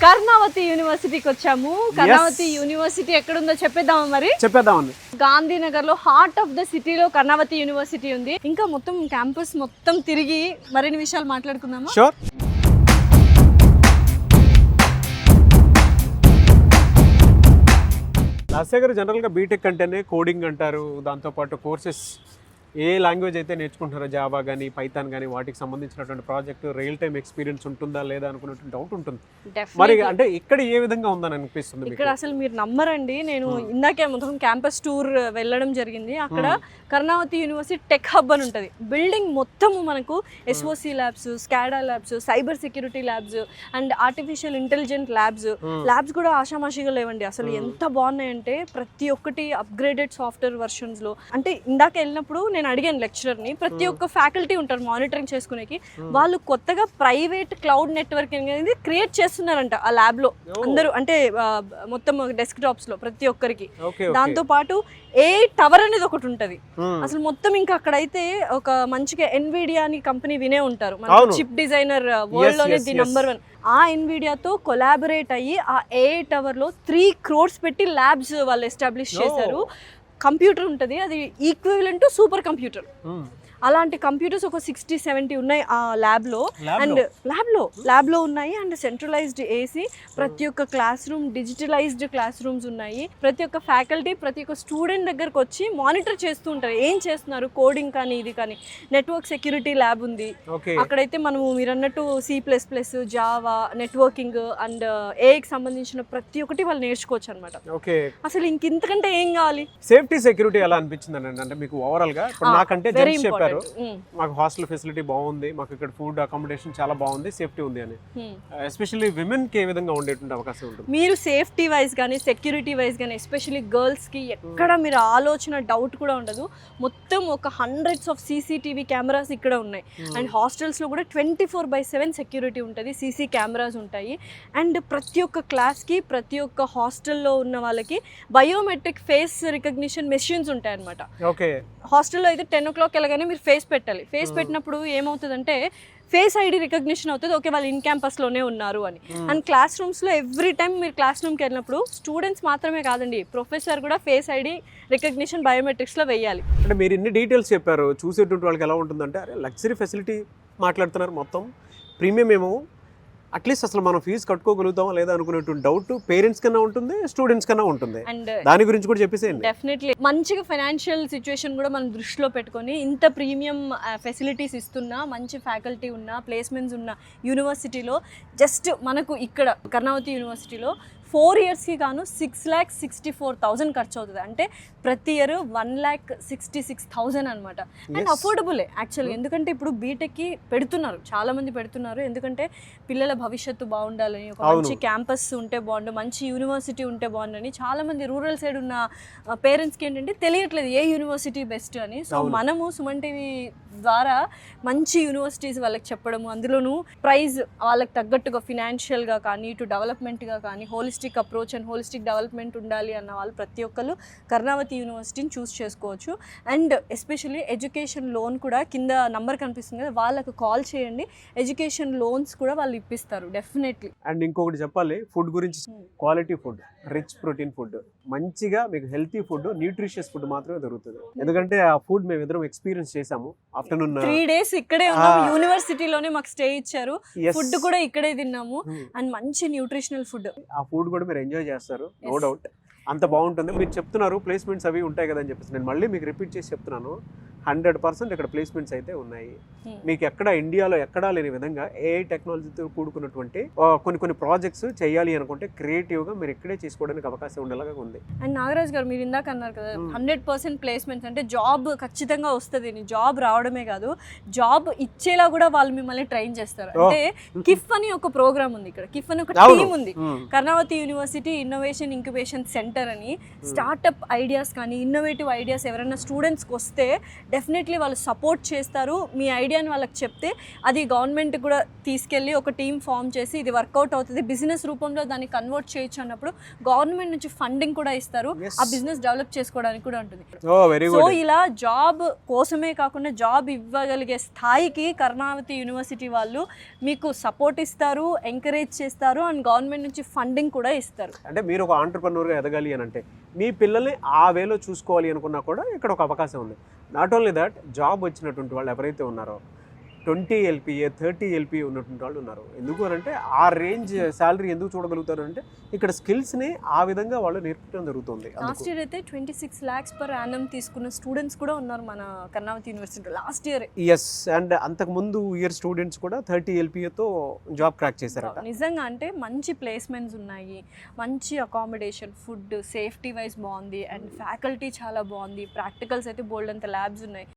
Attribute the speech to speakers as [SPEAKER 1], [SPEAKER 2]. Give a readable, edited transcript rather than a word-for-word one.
[SPEAKER 1] కర్ణావతి యూనివర్సిటీకి వచ్చాము. కర్ణావతి యూనివర్సిటీ ఎక్కడుందో చెప్పేద్దామండి. గాంధీనగర్ లో హార్ట్ ఆఫ్ ద సిటీలో కర్ణావతి యూనివర్సిటీ ఉంది. ఇంకా మొత్తం క్యాంపస్ మొత్తం తిరిగి మరిన్ని విషయాలు మాట్లాడుకుందాము.
[SPEAKER 2] లాస్య గారు జనరల్గా బీటెక్ అంటేనే కోడింగ్ అంటారు, దాంతోపాటు కోర్సెస్ ఏ లాంగ్వేజ్ అయితే నేర్చుకుంటారో జావా కానీ పైథాన్ కానీ వాటికి సంబంధించినటువంటి ప్రాజెక్ట్ రియల్ టైమ్ ఎక్స్పీరియన్స్ ఉంటుందా లేదా అనుకున్నటువంటి డౌట్ ఉంటుంది. మరి అంటే ఇక్కడ ఏ విధంగా ఉందని అనిపిస్తుంది?
[SPEAKER 1] ఇక్కడ అసలు మీరు నమ్మరండి, నేను ఇందాకే మొత్తం క్యాంపస్ టూర్ వెళ్ళడం జరిగింది. అక్కడ కర్ణావతి యూనివర్సిటీ టెక్ హబ్ అని ఉంటుంది. బిల్డింగ్ మొత్తము మనకు SOC labs, స్కాడా labs, cyber security labs and artificial intelligent labs కూడా ఆషామాషిగా లేవండి. అసలు ఎంత బాగున్నాయంటే ప్రతి ఒక్కటి అప్గ్రేడెడ్ సాఫ్ట్వేర్ వర్షన్స్ లో. అంటే ఇందాక వెళ్ళినప్పుడు నేను అడిగాను లెక్చరర్ ని, ప్రతి ఒక్క ఫ్యాకల్టీ ఉంటారు మానిటరింగ్ చేసుకునేకి. వాళ్ళు కొత్తగా ప్రైవేట్ క్లౌడ్ నెట్వర్కింగ్ అనేది క్రియేట్ చేస్తున్నారంట ఆ ల్యాబ్ లో అందరూ, అంటే మొత్తం డెస్క్ టాప్స్ లో ప్రతి ఒక్కరికి. దాంతో పాటు ఏ టవర్ అనేది ఒకటి ఉంటది అసలు మొత్తం. ఇంకా అక్కడైతే ఒక మంచిగా ఎన్విడియా అని కంపెనీ వినే ఉంటారు, మన చిప్ డిజైనర్ వరల్డ్ లోనే ది నంబర్ 1. ఆ ఎన్విడియాతో కొలాబరేట్ అయ్యి ఆ ఏ టవర్ లో 3 crores పెట్టి ల్యాబ్స్ వాళ్ళు ఎస్టాబ్లిష్ చేశారు. కంప్యూటర్ ఉంటుంది, అది ఈక్వివలెంట్ టు సూపర్ కంప్యూటర్. అలాంటి కంప్యూటర్స్ ఒక 60-70 ఉన్నాయి ఆ ల్యాబ్లో. అండ్ ల్యాబ్లో ఉన్నాయి. అండ్ సెంట్రలైజ్డ్ ఏసీ, ప్రతి ఒక్క class room digitalised class rooms ఉన్నాయి. ప్రతి ఒక్క ఫ్యాకల్టీ ప్రతి ఒక్క స్టూడెంట్ దగ్గరకు వచ్చి మానిటర్ చేస్తూ ఉంటారు ఏం చేస్తున్నారు, కోడింగ్ కానీ ఇది కానీ. నెట్వర్క్ సెక్యూరిటీ ల్యాబ్ ఉంది అక్కడైతే. మనము మీరు అన్నట్టు C++, జావా, నెట్వర్కింగ్ అండ్ ఏఐకి సంబంధించిన ప్రతి ఒక్కటి వాళ్ళు నేర్చుకోవచ్చు అనమాట. అసలు ఇంతకంటే ఏం కావాలి?
[SPEAKER 2] సేఫ్టీ సెక్యూరిటీ ఎలా అనిపించింది అంటే మీకు ఓవరాల్ గా? నాకంటే చెప్పారు మాకు హాస్టల్ ఫెసిలిటీ బాగుంది, మాకు ఇక్కడ ఫుడ్ అకామిడేషన్ చాలా బాగుంది, సేఫ్టీ ఉంది అని. ఎస్పెషల్లీ విమెన్ కి ఏ విధంగా ఉండేటువంటి అవకాశం ఉంటుంది?
[SPEAKER 1] మీరు సేఫ్టీ వైజ్ కానీ సెక్యూరిటీ వైజ్ కానీ ఎస్పెషల్లీ గర్ల్స్ కి ఎక్కడ మీరు ఆలోచన డౌట్ కూడా ఉండదు. మొత్తం ఒక hundreds of CCTV కెమెరాస్ ఇక్కడ ఉన్నాయి. అండ్ హాస్టల్స్ లో కూడా 24/7 సెక్యూరిటీ ఉంటుంది, CC కెమెరాస్ ఉంటాయి. అండ్ ప్రతి ఒక్క క్లాస్ కి ప్రతి ఒక్క హాస్టల్లో ఉన్న వాళ్ళకి బయోమెట్రిక్ ఫేస్ రికగ్నిషన్ మెషిన్స్ ఉంటాయి అనమాట. హాస్టల్లో అయితే 10 o'clock వెళ్ళగానే మీరు ఫేస్ పెట్టాలి. ఫేస్ పెట్టినప్పుడు ఏమవుతుందంటే ఫేస్ ఐడి రికగ్నిషన్ అవుతుంది, ఓకే వాళ్ళు ఇన్ క్యాంపస్లోనే ఉన్నారు అని. అండ్ క్లాస్ రూమ్స్లో ఎవ్రీ టైం మీరు క్లాస్ రూమ్కి వెళ్ళినప్పుడు స్టూడెంట్స్ మాత్రమే కాదండి, ప్రొఫెసర్ కూడా ఫేస్ ఐడి రికగ్నిషన్ బయోమెట్రిక్స్లో వేయాలి.
[SPEAKER 2] అంటే మీరు ఇన్ని డీటెయిల్స్ చెప్పారు, చూసేటువంటి వాళ్ళకి ఎలా ఉంటుందంటే అరే లగ్జరీ ఫెసిలిటీ మాట్లాడుతున్నారు, మొత్తం ప్రీమియం ఏమో, అట్లీస్ట్ అసలు మనం ఫీజు కట్టుకోగలుగుతామా లేదా అనుకునేటువంటి డౌట్ పేరెంట్స్ కన్నా ఉంటుంది, స్టూడెంట్స్ కన్నా ఉంటుంది.
[SPEAKER 1] అండ్
[SPEAKER 2] దాని గురించి కూడా చెప్పేసేయండి.
[SPEAKER 1] డెఫినెట్లీ మంచిగా ఫైనాన్షియల్ సిచ్యువేషన్ కూడా మనం దృష్టిలో పెట్టుకొని ఇంత ప్రీమియం ఫెసిలిటీస్ ఇస్తున్నా, మంచి ఫ్యాకల్టీ ఉన్న, ప్లేస్మెంట్స్ ఉన్న యూనివర్సిటీలో జస్ట్ మనకు ఇక్కడ కర్ణావతి యూనివర్సిటీలో 4 yearsకి గాను 6,64,000 ఖర్చు అవుతుంది. అంటే ప్రతి ఇయర్ 1,66,000 అనమాట. అండ్ అఫోర్డబులే యాక్చువల్గా, ఎందుకంటే ఇప్పుడు బీటెక్కి పెడుతున్నారు, చాలా మంది పెడుతున్నారు. ఎందుకంటే పిల్లల భవిష్యత్తు బాగుండాలని, ఒక మంచి క్యాంపస్ ఉంటే బాగుండు, మంచి యూనివర్సిటీ ఉంటే బాగుండని చాలా మంది రూరల్ సైడ్ ఉన్న పేరెంట్స్కి ఏంటంటే తెలియట్లేదు ఏ యూనివర్సిటీ బెస్ట్ అని. సో మనము సుమన్ టీవీ ద్వారా మంచి యూనివర్సిటీస్ వాళ్ళకి చెప్పడము, అందులోనూ ప్రైజ్ వాళ్ళకి తగ్గట్టుగా ఫినాన్షియల్గా కానీ ఇటు డెవలప్మెంట్గా కానీ holistic approach and holistic development ఉండాలి అన్న వాళ్ళు ప్రతి ఒక్కరు కర్ణావతి యూనివర్సిటీని చూస్ చేసుకోవచ్చు. అండ్ ఎస్పెషల్లీ ఎడ్యుకేషన్ లోన్ కూడా కింద నంబర్ కనిపిస్తుంది కదా, వాళ్ళకు కాల్ చేయండి, ఎడ్యుకేషన్ లోన్స్ కూడా వాళ్ళు ఇప్పిస్తారు డెఫినెట్లీ.
[SPEAKER 2] అండ్ ఇంకొకటి చెప్పాలి, ఫుడ్ గురించి, quality food, rich protein food, మంచిగా మీకు హెల్తీ ఫుడ్, న్యూట్రిషియస్ ఫుడ్ మాత్రమే దొరుకుతుంది. ఎందుకంటే ఆ ఫుడ్ మేము ఇద్దరం ఎక్స్పీరియన్స్ చేసాము. ఆఫ్టర్నూన్
[SPEAKER 1] 3 days ఇక్కడే ఉన్నాము, యూనివర్సిటీలోనే మాకు స్టే ఇచ్చారు, ఫుడ్ కూడా ఇక్కడే తిన్నాము. అండ్ మంచి న్యూట్రిషనల్ ఫుడ్,
[SPEAKER 2] ఆ ఫుడ్ కూడా మీరు ఎంజాయ్ చేస్తారు నో డౌట్. అంత బాగుంటుంది. మీరు చెప్తున్నారు ప్లేస్మెంట్స్ అవి ఉంటాయి కదా అని చెప్పేసి, నేను మళ్ళీ మీకు రిపీట్ చేసి చెప్తున్నాను, 100% ఇక్కడ ప్లేస్మెంట్స్ అయితే ఉన్నాయి. మీకు ఎక్కడ ఇండియాలో ఎక్కడా లేని విధంగా AI టెక్నాలజీతో కూడుకున్నటువంటి కొన్ని ప్రాజెక్ట్స్ చేయాలి అనుకుంటే క్రియేటివ్గా మీరు ఇక్కడే చేసుకోవడానికి అవకాశం ఉండేలాగా ఉంది.
[SPEAKER 1] అండ్ నాగరాజ్ గారు మీరు ఇందాక అన్నారు కదా 100% ప్లేస్మెంట్స్ అంటే జాబ్ ఖచ్చితంగా వస్తుంది. జాబ్ రావడమే కాదు, జాబ్ ఇచ్చేలా కూడా వాళ్ళు మిమ్మల్ని ట్రైన్ చేస్తారు. అంటే కిఫ్ అని ఒక ప్రోగ్రామ్ ఉంది ఇక్కడ, కిఫ్ అని ఒక టీమ్ ఉంది, Karnavati university innovation incubation centre అని. స్టార్ట్అప్ ఐడియాస్ కానీ ఇన్నోవేటివ్ ఐడియాస్ ఎవరైనా స్టూడెంట్స్కి వస్తే డెఫినెట్లీ వాళ్ళు సపోర్ట్ చేస్తారు. మీ ఐడియాని వాళ్ళకి చెప్తే అది గవర్నమెంట్ కూడా తీసుకెళ్ళి ఒక టీమ్ ఫామ్ చేసి ఇది వర్కౌట్ అవుతుంది, బిజినెస్ రూపంలో దాన్ని కన్వర్ట్ చేయొచ్చు అన్నప్పుడు గవర్నమెంట్ నుంచి ఫండింగ్ కూడా ఇస్తారు.
[SPEAKER 2] Yes.
[SPEAKER 1] ఆ బిజినెస్ డెవలప్ చేసుకోవడానికి కూడా ఉంటుంది.
[SPEAKER 2] ఓ వెరీ
[SPEAKER 1] సో
[SPEAKER 2] గుడ్.
[SPEAKER 1] ఇలా జాబ్ కోసమే కాకుండా జాబ్ ఇవ్వగలిగే స్థాయికి కర్ణావతి యూనివర్సిటీ వాళ్ళు మీకు సపోర్ట్ ఇస్తారు, ఎంకరేజ్ చేస్తారు అండ్ గవర్నమెంట్ నుంచి ఫండింగ్ కూడా ఇస్తారు.
[SPEAKER 2] అంటే మీరు ఒక ఆంటర్ప్రెన్యూర్గా ఎదగాలి అని అంటే మీ పిల్లల్ని ఆ వేలో చూసుకోవాలి అనుకున్నా కూడా ఇక్కడ ఒక అవకాశం ఉంది. నాట్ ఓన్లీ దట్, జాబ్ వచ్చినటువంటి వాళ్ళు ఎవరైతే ఉన్నారో 20 LPA 30 LPA ఉన్నటువంటి వాళ్ళు ఉన్నారు. ఎందుకు అని అంటే ఆ రేంజ్ శాలరీ ఎందుకు చూడగలుగుతారు అంటే ఇక్కడ స్కిల్స్ని ఆ విధంగా వాళ్ళు నేర్పించడం జరుగుతుంది.
[SPEAKER 1] లాస్ట్ ఇయర్ అయితే 26 lakhs per annum తీసుకున్న స్టూడెంట్స్ కూడా ఉన్నారు మన Karnavati university last year.
[SPEAKER 2] Yes, and అంతకు ముందు ఇయర్ స్టూడెంట్స్ కూడా 30 LPAతో జాబ్ క్రాక్ చేశారట.
[SPEAKER 1] నిజంగా అంటే మంచి ప్లేస్మెంట్స్ ఉన్నాయి, మంచి అకామిడేషన్, ఫుడ్, సేఫ్టీ వైజ్ బాగుంది అండ్ ఫ్యాకల్టీ చాలా బాగుంది. ప్రాక్టికల్స్ అయితే బోల్డ్ అంత ల్యాబ్స్ ఉన్నాయి.